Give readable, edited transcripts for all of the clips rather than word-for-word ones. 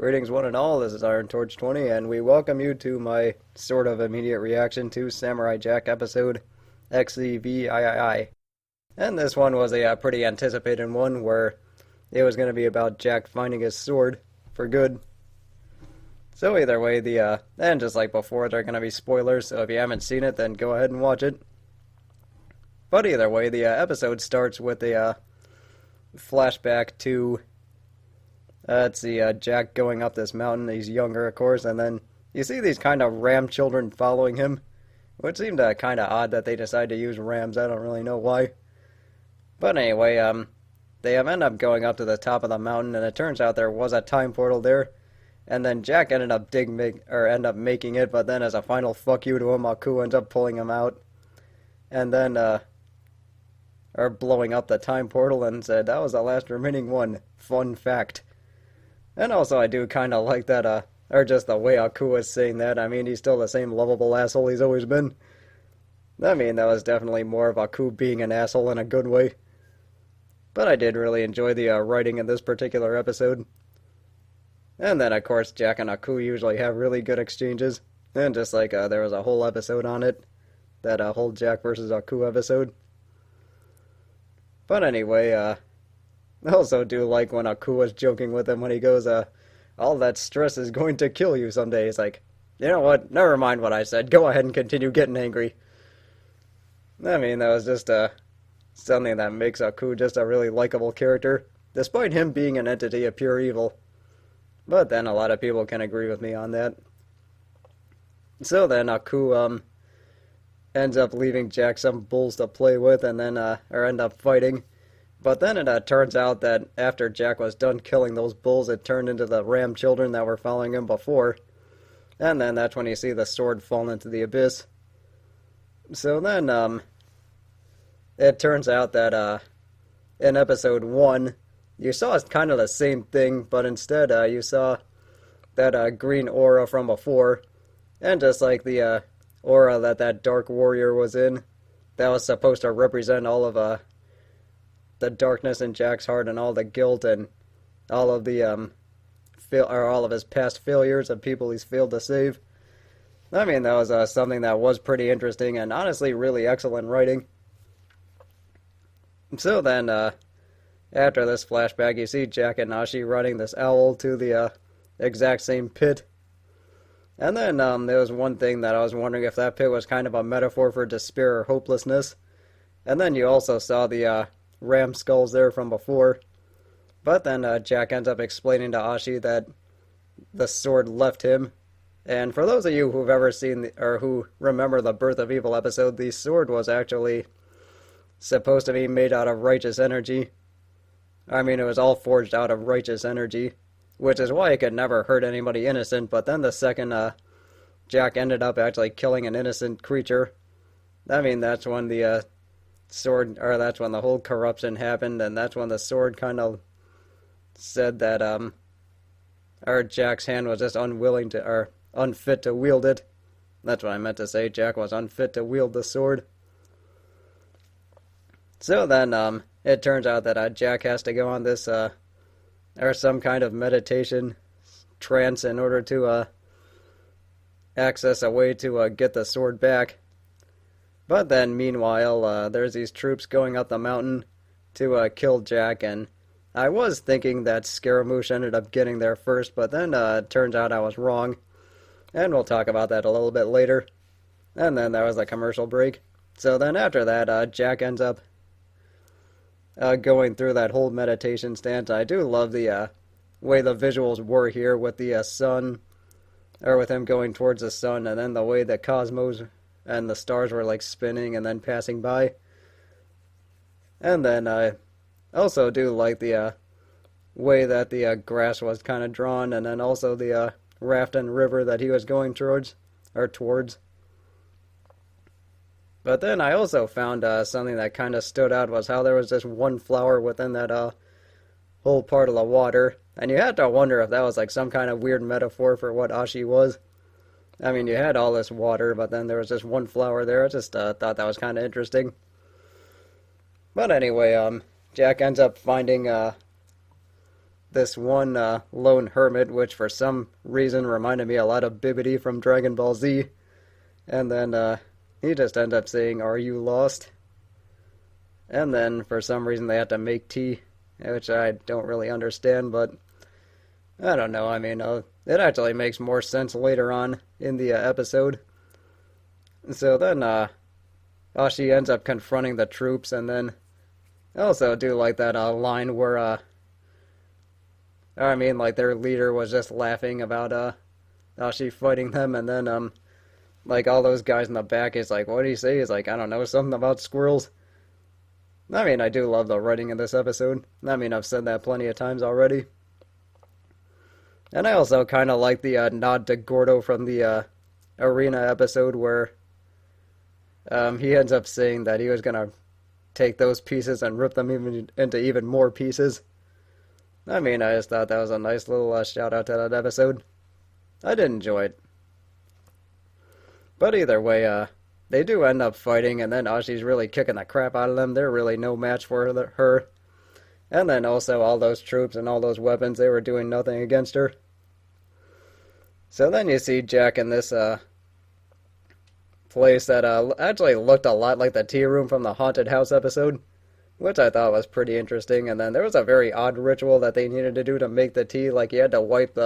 Greetings, one and all. This is Iron Torch 20, and we welcome you to my sort of immediate reaction to Samurai Jack episode XCVIII. And this one was a pretty anticipated one where it was going to be about Jack finding his sword for good. So either way, and just like before, there are going to be spoilers, so if you haven't seen it, then go ahead and watch it. But either way, the episode starts with a flashback to Jack going up this mountain. He's younger, of course, and then you see these kind of ram children following him, which seemed kind of odd that they decided to use rams. I don't really know why. But anyway, they end up going up to the top of the mountain, and it turns out there was a time portal there, and then Jack ended up making it, but then as a final fuck you to him, Aku ends up pulling him out, and then, or blowing up the time portal, and said, that was the last remaining one. Fun fact. And also, I do kind of like that, or just the way Aku is saying that. I mean, he's still the same lovable asshole he's always been. I mean, that was definitely more of Aku being an asshole in a good way. But I did really enjoy the writing in this particular episode. And then, of course, Jack and Aku usually have really good exchanges. And just like there was a whole episode on it, that whole Jack versus Aku episode. But anyway, I also do like when Aku was joking with him when he goes, all that stress is going to kill you someday. He's like, you know what, never mind what I said, go ahead and continue getting angry. I mean, that was just something that makes Aku just a really likable character, despite him being an entity of pure evil. But then a lot of people can agree with me on that. So then Aku ends up leaving Jack some bulls to play with, and then or end up fighting. But then it turns out that after Jack was done killing those bulls, it turned into the ram children that were following him before. And then that's when you see the sword fall into the abyss. So then it turns out that in episode 1, you saw kind of the same thing, but instead you saw that green aura from before, and just like the aura that dark warrior was in, that was supposed to represent all of the darkness in Jack's heart and all the guilt and all of the all of his past failures of people he's failed to save. I mean, that was something that was pretty interesting and honestly really excellent writing. So then, after this flashback, you see Jack and Nashi running this owl to the exact same pit. And then there was one thing that I was wondering if that pit was kind of a metaphor for despair or hopelessness. And then you also saw the ram skulls there from before. But then Jack ends up explaining to Ashi that the sword left him. And for those of you who've ever seen, or who remember the Birth of Evil episode, the sword was actually supposed to be made out of righteous energy. I mean, it was all forged out of righteous energy, which is why it could never hurt anybody innocent. But then the second Jack ended up actually killing an innocent creature, I mean, that's when the sword, or that's when the whole corruption happened, and that's when the sword kind of said that or Jack's hand was just unwilling to, or unfit to wield it. That's what I meant to say. Jack was unfit to wield the sword. So then it turns out that Jack has to go on this or some kind of meditation trance in order to access a way to get the sword back. But then, meanwhile, there's these troops going up the mountain to kill Jack, and I was thinking that Scaramouche ended up getting there first, but then it turns out I was wrong, and we'll talk about that a little bit later. And then there was a commercial break. So then after that, Jack ends up going through that whole meditation stance. I do love the way the visuals were here with the sun, or with him going towards the sun, and then the way the cosmos and the stars were like spinning and then passing by. And then I also do like the way that the grass was kind of drawn, and then also the raft and river that he was going towards. But then I also found something that kind of stood out was how there was just one flower within that whole part of the water. And you had to wonder if that was like some kind of weird metaphor for what Ashi was. I mean, you had all this water, but then there was just one flower there. I just thought that was kind of interesting. But anyway, Jack ends up finding this one lone hermit, which for some reason reminded me a lot of Bibbidi from Dragon Ball Z. And then he just ended up saying, "Are you lost?" And then for some reason they had to make tea, which I don't really understand, but I don't know. I mean, it actually makes more sense later on in the episode. So then she ends up confronting the troops, and then I also do like that line where I mean, like their leader was just laughing about she fighting them, and then like all those guys in the back is like, what do you say? He's like, I don't know, something about squirrels. I mean, I do love the writing in this episode. I mean, I've said that plenty of times already. And I also kind of like the nod to Gordo from the arena episode where he ends up saying that he was going to take those pieces and rip them into even more pieces. I mean, I just thought that was a nice little shout out to that episode. I did enjoy it. But either way, they do end up fighting, and then Ashi's really kicking the crap out of them. They're really no match for her. And then also all those troops and all those weapons, they were doing nothing against her. So then you see Jack in this place that actually looked a lot like the tea room from the haunted house episode, which I thought was pretty interesting. And then there was a very odd ritual that they needed to do to make the tea, like you had to wipe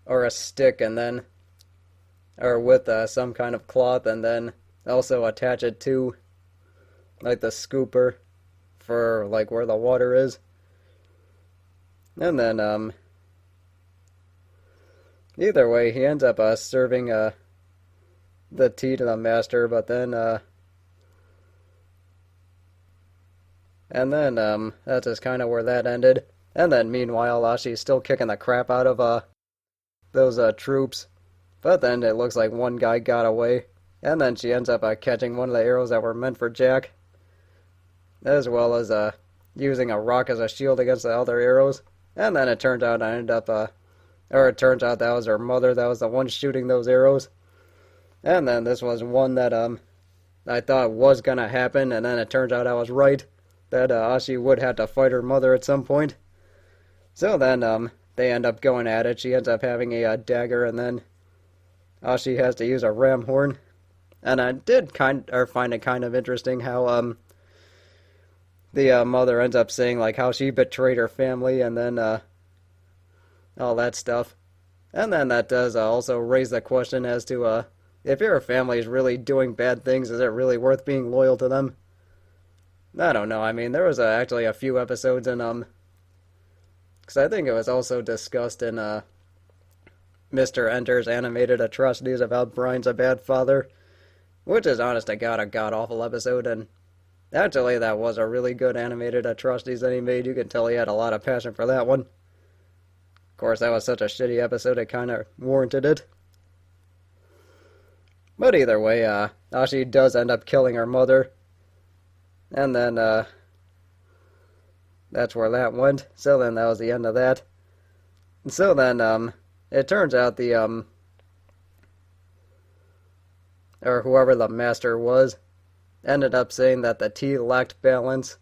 or a stick and then, or with some kind of cloth, and then also attach it to like the scooper for like where the water is. And then either way, he ends up serving the tea to the master, but then and then that's just kind of where that ended. And then meanwhile, she's still kicking the crap out of those troops. But then it looks like one guy got away, and then she ends up catching one of the arrows that were meant for Jack, as well as using a rock as a shield against the other arrows. And then it turns out it turns out that was her mother that was the one shooting those arrows. And then this was one that I thought was gonna happen, and then it turns out I was right, that Ashi would have to fight her mother at some point. So then they end up going at it. She ends up having a dagger, and then Ashi has to use a ram horn. And I did find it kind of interesting how the mother ends up saying like how she betrayed her family, and then all that stuff. And then that does also raise the question as to if your family is really doing bad things, is it really worth being loyal to them? I don't know. I mean, there was actually a few episodes in because I think it was also discussed in Mr. Enter's animated atrocities about Brian's a bad father, which is honest to God a god-awful episode, and actually that was a really good animated atrocities that he made. You can tell he had a lot of passion for that one. Of course, that was such a shitty episode, it kind of warranted it. But either way, Ashi does end up killing her mother, and then that's where that went. So then that was the end of that. And so then it turns out the or whoever the master was ended up saying that the tea lacked balance,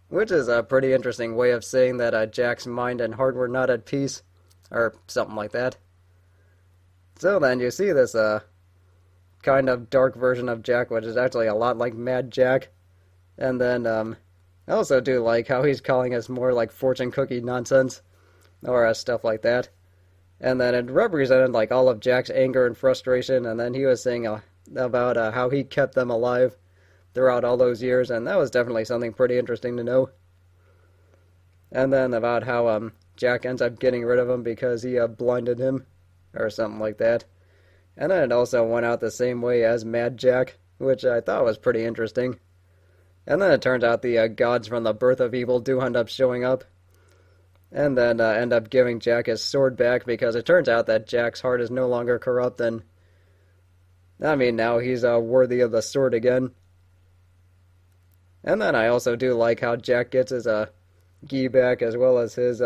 which is a pretty interesting way of saying that Jack's mind and heart were not at peace, or something like that. So then you see this kind of dark version of Jack, which is actually a lot like Mad Jack. And then I also do like how he's calling us more like fortune cookie nonsense, or stuff like that. And then it represented like all of Jack's anger and frustration, and then he was saying about how he kept them alive throughout all those years, and that was definitely something pretty interesting to know. And then about how Jack ends up getting rid of him because he blinded him, or something like that. And then it also went out the same way as Mad Jack, which I thought was pretty interesting. And then it turns out the gods from the Birth of Evil do end up showing up, and then end up giving Jack his sword back, because it turns out that Jack's heart is no longer corrupt, and I mean, now he's worthy of the sword again. And then I also do like how Jack gets his gi back, as well as his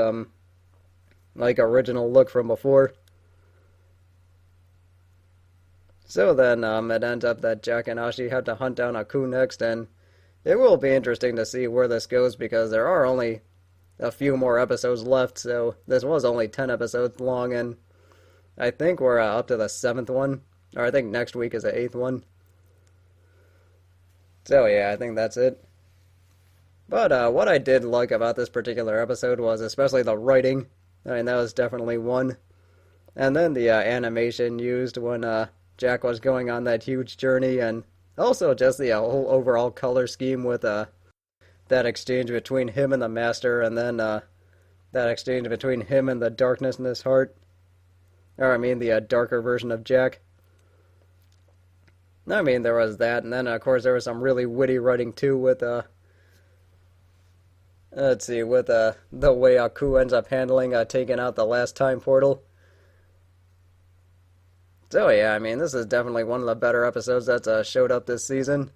like original look from before. So then it ends up that Jack and Ashi have to hunt down Aku next, and it will be interesting to see where this goes, because there are only a few more episodes left, so this was only 10 episodes long, and I think we're up to the 7th one, or I think next week is the 8th one. So yeah, I think that's it. But what I did like about this particular episode was especially the writing. I mean, that was definitely one. And then the animation used when Jack was going on that huge journey, and also just the whole overall color scheme with that exchange between him and the Master, and then that exchange between him and the darkness in his heart. Or, I mean, the darker version of Jack. I mean, there was that, and then, of course, there was some really witty writing, too, with, let's see, with the way Aku ends up handling taking out the last time portal. So, yeah, I mean, this is definitely one of the better episodes that's showed up this season.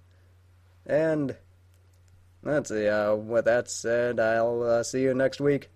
And, let's see, with that said, I'll see you next week.